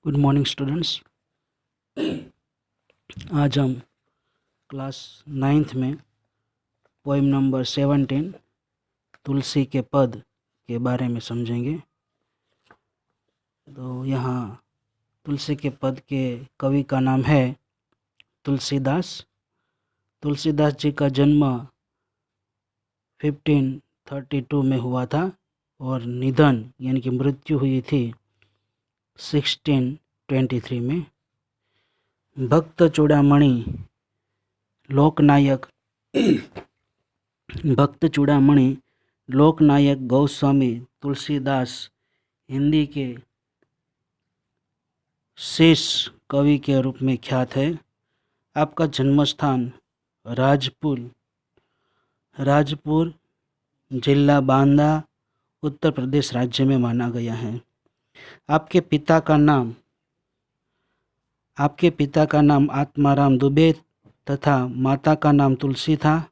Good morning students. आज हम class 9th में पोइम नंबर 17 तुलसी के पद के बारे में समझेंगे। तो यहाँ तुलसी के पद के कवि का नाम है तुलसीदास। तुलसीदास जी का जन्म 1532 में हुआ था और निधन यानी कि मृत्यु हुई थी 1623 में। भक्त चूड़ामणि लोकनायक भक्त चूड़ामणि लोकनायक गोस्वामी तुलसीदास हिंदी के शेष कवि के रूप में ख्यात है। आपका जन्म स्थान राजपुर जिला बांदा उत्तर प्रदेश राज्य में माना गया है। आपके पिता का नाम आत्माराम दुबे तथा माता का नाम तुलसी था।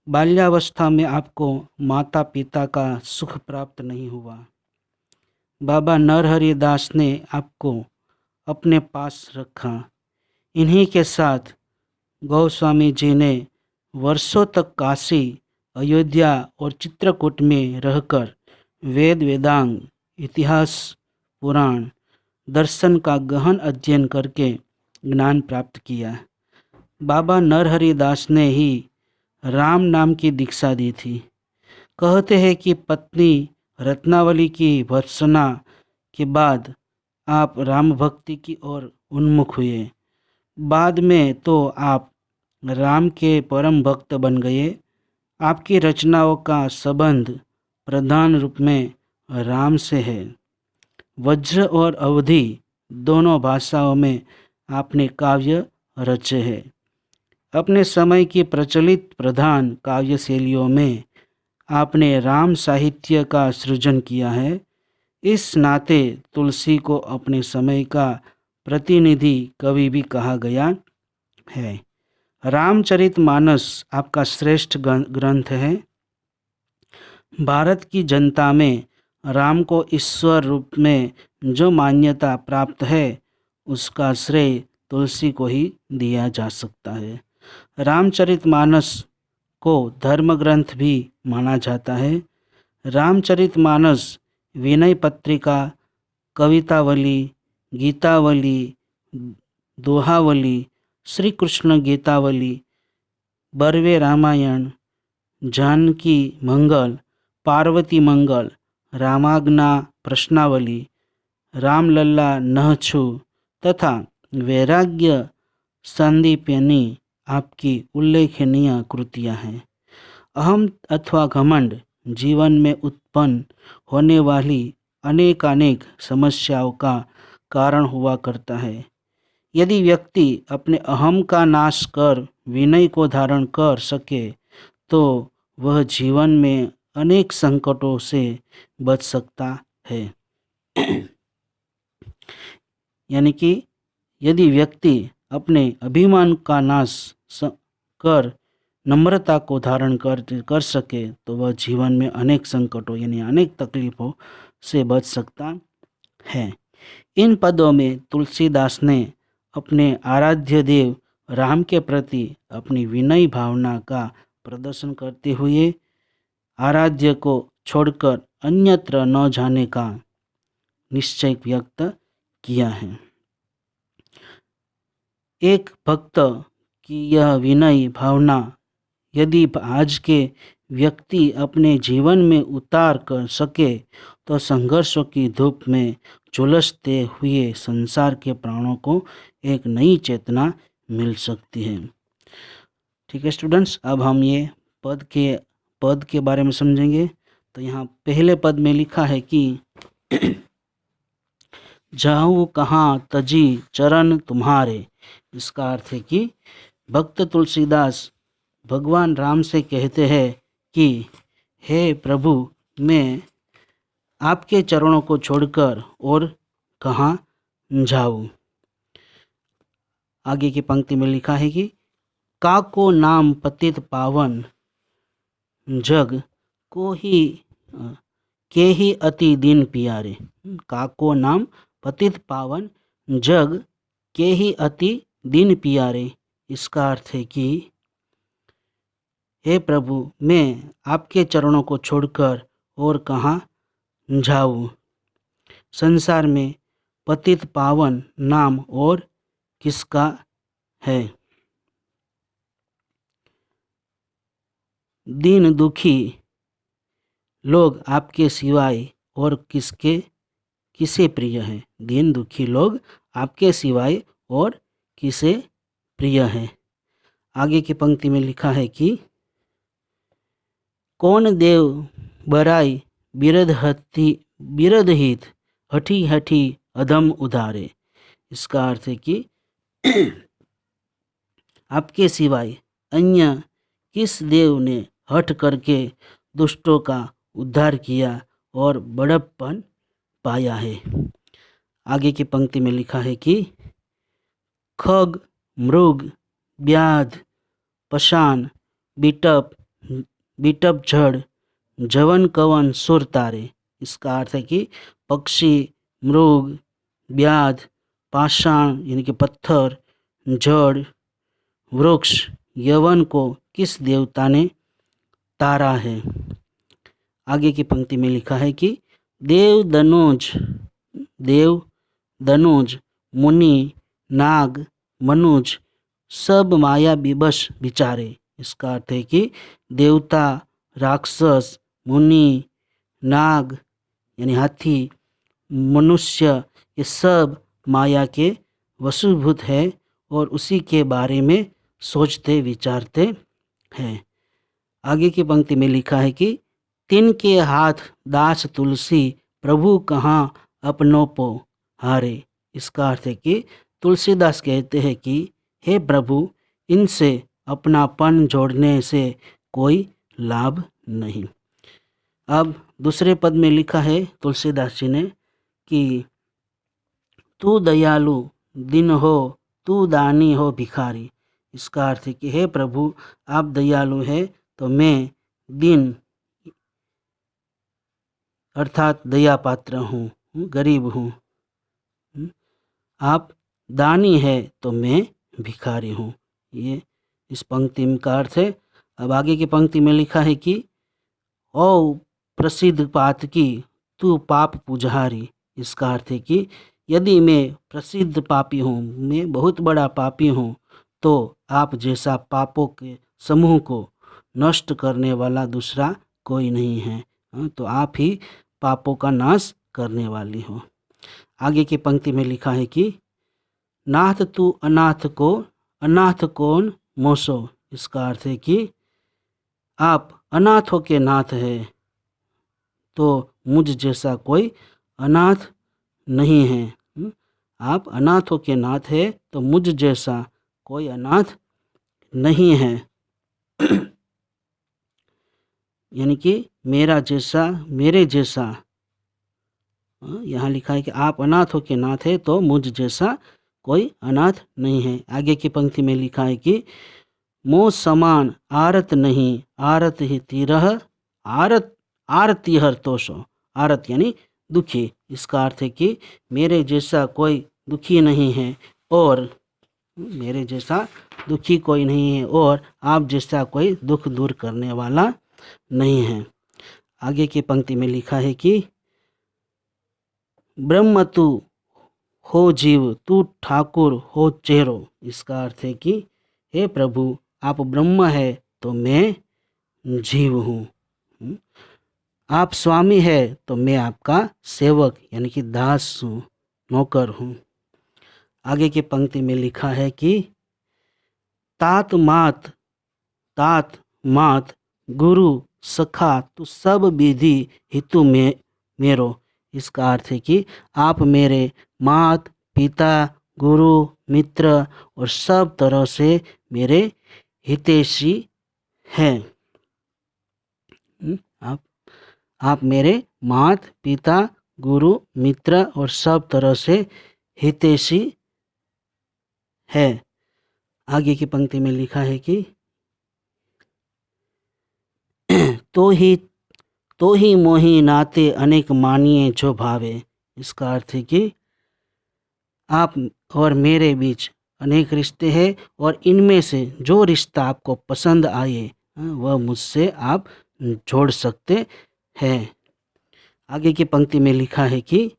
बाल्यावस्था में आपको माता पिता का सुख प्राप्त नहीं हुआ। बाबा नरहरि दास ने आपको अपने पास रखा। इन्हीं के साथ गोस्वामी जी ने वर्षों तक काशी, अयोध्या और चित्रकूट में रहकर वेदांग, इतिहास, पुराण, दर्शन का गहन अध्ययन करके ज्ञान प्राप्त किया। बाबा नरहरि दास ने ही राम नाम की दीक्षा दी थी। कहते हैं कि पत्नी रत्नावली की भर्त्सना के बाद आप राम भक्ति की ओर उन्मुख हुए। बाद में तो आप राम के परम भक्त बन गए। आपकी रचनाओं का संबंध प्रधान रूप में राम से है। वज्र और अवधि दोनों भाषाओं में आपने काव्य रचे हैं। अपने समय की प्रचलित प्रधान काव्य शैलियों में आपने राम साहित्य का सृजन किया है। इस नाते तुलसी को अपने समय का प्रतिनिधि कवि भी कहा गया है। रामचरितमानस आपका श्रेष्ठ ग्रंथ है। भारत की जनता में राम को ईश्वर रूप में जो मान्यता प्राप्त है उसका श्रेय तुलसी को ही दिया जा सकता है। रामचरितमानस को धर्म ग्रंथ भी माना जाता है। रामचरितमानस विनय पत्रिका, कवितावली, गीतावली, दोहावली, श्री कृष्ण गीतावली, बर्वे रामायण, जानकी मंगल, पार्वती मंगल, रामाज्ञा प्रश्नावली, रामलल्ला नहछु तथा वैराग्य संदीपनी आपकी उल्लेखनीय कृतियाँ हैं। अहम अथवा घमंड जीवन में उत्पन्न होने वाली अनेकानेक समस्याओं का कारण हुआ करता है। यदि व्यक्ति अपने अहम का नाश कर विनय को धारण कर सके तो वह जीवन में अनेक संकटों से बच सकता है। यानी कि यदि व्यक्ति अपने अभिमान का नाश कर नम्रता को धारण कर सके तो वह जीवन में अनेक संकटों यानी अनेक तकलीफों से बच सकता है। इन पदों में तुलसीदास ने अपने आराध्य देव राम के प्रति अपनी विनयी भावना का प्रदर्शन करते हुए आराध्य को छोड़कर अन्यत्र न जाने का निश्चय व्यक्त किया है। एक भक्त की यह विनयी भावना यदि आज के व्यक्ति अपने जीवन में उतार कर सके तो संघर्षों की धूप में झुलसते हुए संसार के प्राणों को एक नई चेतना मिल सकती है। ठीक है स्टूडेंट्स, अब हम ये पद के बारे में समझेंगे। तो यहाँ पहले पद में लिखा है कि जाऊँ कहाँ तजी चरण तुम्हारे। इसका अर्थ है कि भक्त तुलसीदास भगवान राम से कहते हैं कि हे प्रभु, मैं आपके चरणों को छोड़कर और कहाँ जाऊँ। आगे की पंक्ति में लिखा है कि काको नाम पतित पावन जग को ही के ही अति दिन प्यारे। काको नाम पतित पावन जग के ही अति दीन प्यारे। इसका अर्थ है कि हे प्रभु, मैं आपके चरणों को छोड़कर और कहाँ जाऊँ। संसार में पतित पावन नाम और किसका है? दीन दुखी लोग आपके सिवाय और किसे प्रिय हैं? दीन दुखी लोग आपके सिवाय और किसे प्रिय हैं? आगे की पंक्ति में लिखा है कि कौन देव बराई बिरदहित हठी हठी अधम उधारे। इसका अर्थ है कि आपके सिवाय अन्य किस देव ने हठ करके दुष्टों का उद्धार किया और बड़प्पन पाया है। आगे की पंक्ति में लिखा है कि खग मृग व्याध पशान बिटप झड़ जवन कवन सुर तारे। इसका अर्थ है कि पक्षी, मृग, व्याध, पाषाण यानी कि पत्थर, जड़, वृक्ष, यवन को किस देवता ने तारा है। आगे की पंक्ति में लिखा है कि देव दनुज मुनि नाग मनुज सब माया विवश विचारे। इसका अर्थ है कि देवता, राक्षस, मुनि, नाग यानी हाथी, मनुष्य, ये सब माया के वशीभूत है और उसी के बारे में सोचते विचारते हैं। आगे की पंक्ति में लिखा है कि तिनके हाथ दास तुलसी प्रभु कहाँ अपनों को हारे। इसका अर्थ है कि तुलसीदास कहते हैं कि हे प्रभु, इनसे अपनापन जोड़ने से कोई लाभ नहीं। अब दूसरे पद में लिखा है तुलसीदास जी ने कि तू दयालु दिन हो, तू दानी हो भिखारी। इसका अर्थ है कि हे प्रभु, आप दयालु हैं तो मैं दिन अर्थात दया पात्र हूँ, गरीब हूँ। आप दानी है तो मैं भिखारी हूँ। ये इस पंक्ति का अर्थ है। अब आगे की पंक्ति में लिखा है कि ओ प्रसिद्ध पातकी तू पाप पुजारी। इसका अर्थ है कि यदि मैं प्रसिद्ध पापी हूँ, मैं बहुत बड़ा पापी हूँ, तो आप जैसा पापों के समूह को नष्ट करने वाला दूसरा कोई नहीं है। तो आप ही पापों का नाश करने वाली हो। आगे की पंक्ति में लिखा है कि नाथ तू अनाथ कौन मोसो। इसका अर्थ है कि आप अनाथों के नाथ हैं तो मुझ जैसा कोई अनाथ नहीं है। आप अनाथों के नाथ हैं तो मुझ जैसा कोई अनाथ नहीं है। यानी कि मेरे जैसा यहाँ लिखा है कि आप अनाथों के नाथ है तो मुझ जैसा कोई अनाथ नहीं है। आगे की पंक्ति में लिखा है कि मोह समान आरत नहीं, आरत ही तिरह आरती हर तोषो। आरत यानी दुखी। इसका अर्थ है कि मेरे जैसा कोई दुखी नहीं है और आप जैसा कोई दुख दूर करने वाला नहीं है। आगे की पंक्ति में लिखा है कि ब्रह्म तू हो जीव, तू ठाकुर हो चेहरो। इसका अर्थ है कि हे प्रभु, आप ब्रह्म है तो मैं जीव हूँ। आप स्वामी है तो मैं आपका सेवक यानी कि दास हूँ, नौकर हूँ। आगे की पंक्ति में लिखा है कि तात मात गुरु सखा तू सब विधि हितु में मेरो। इसका अर्थ है कि आप मेरे मात पिता, गुरु, मित्र और सब तरह से मेरे हितैषी हैं। आप मेरे मात पिता, गुरु, मित्र और सब तरह से हितैषी है। आगे की पंक्ति में लिखा है कि तो ही मोही नाते अनेक मानिए जो भावे। इसका अर्थ है कि आप और मेरे बीच अनेक रिश्ते हैं और इनमें से जो रिश्ता आपको पसंद आए वह मुझसे आप जोड़ सकते हैं। आगे की पंक्ति में लिखा है कि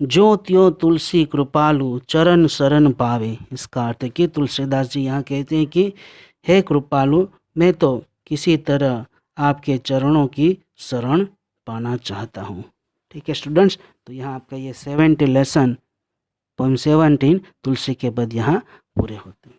जो त्यों तुलसी कृपालु चरण शरण पावे। इसका अर्थ है कि तुलसीदास जी यहाँ कहते हैं कि हे कृपालु, मैं तो किसी तरह आपके चरणों की शरण पाना चाहता हूँ। ठीक है स्टूडेंट्स, तो यहाँ आपका ये 70 लेसन पोएम 17 तुलसी के पद यहाँ पूरे होते हैं।